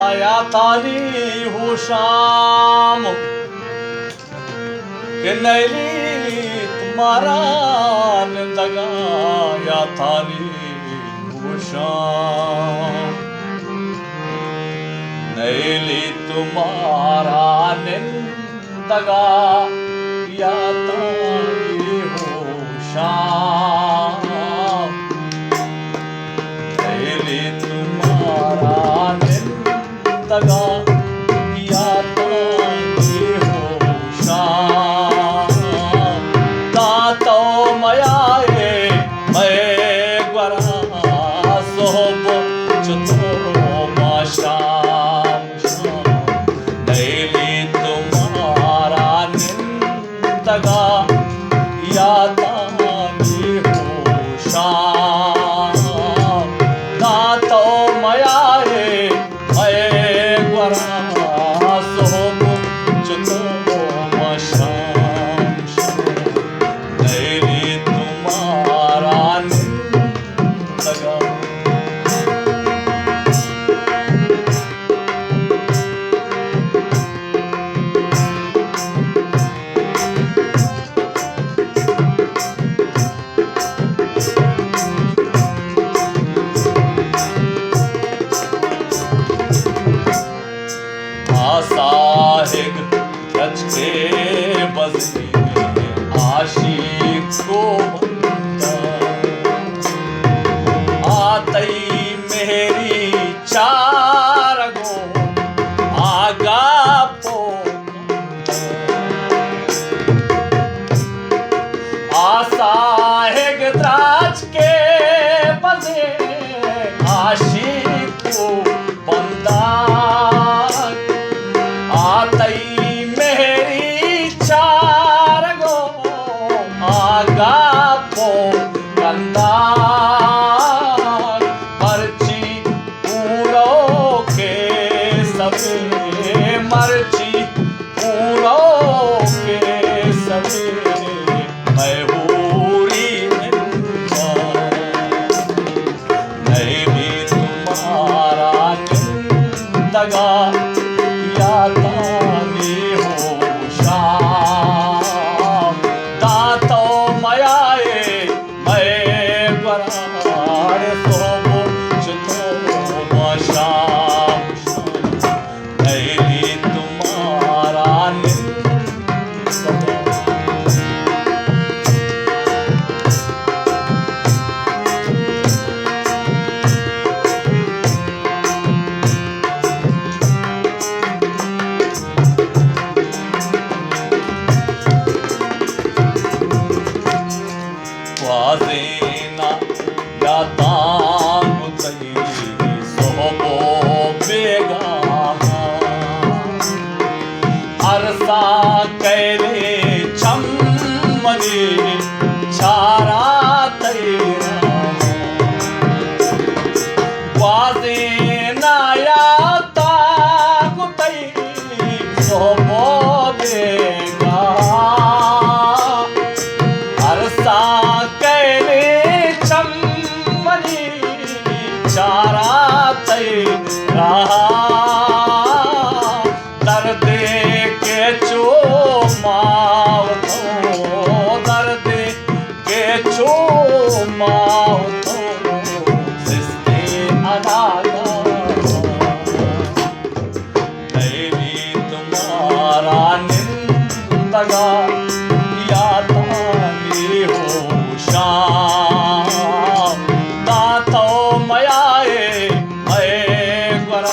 आया तारी हो शाम के नैली तुम्हारा निंदगा या तारी हो शाम नैली तुम्हारा निंदगा या तारी हो शाम नैली तुम्हारा तगा या तानी हो शाम तातो मयाए मैं ग्वरा सोब चुतो माशाम नैली तुम्हारा निंदगा या तानी हो शाम तातो मयाए साहिब रच के बजे आशिक को आतई मेरी चार गो आगा पो साहिब रच के बजे आशिक को बंदा आतई मेरी चार गो आगा पो कंदा मर्ची पूरो के सबे मर्ची पूरो के सबे मैं हूरी नहीं भी तुम्हारा निंदगा तानी हो शाम दातो मयाए मैं ग्वरार सोबो चुतो शाम नैली तुम्हारा निंदगा वाजेना या तांग तई सोबो बेगा अरसा कैले चम्मने चारा तेरा वाजेना या तांग तई सोबो बेगा अरसा कैले चम्मनी चारा तेरा दर्द के चो मावतो दर्द के चो मावतो सिस्ते अनागा नैली तुम्हारा निंदगा या तानी हो शाम तातो मयाए मैं ग्वरा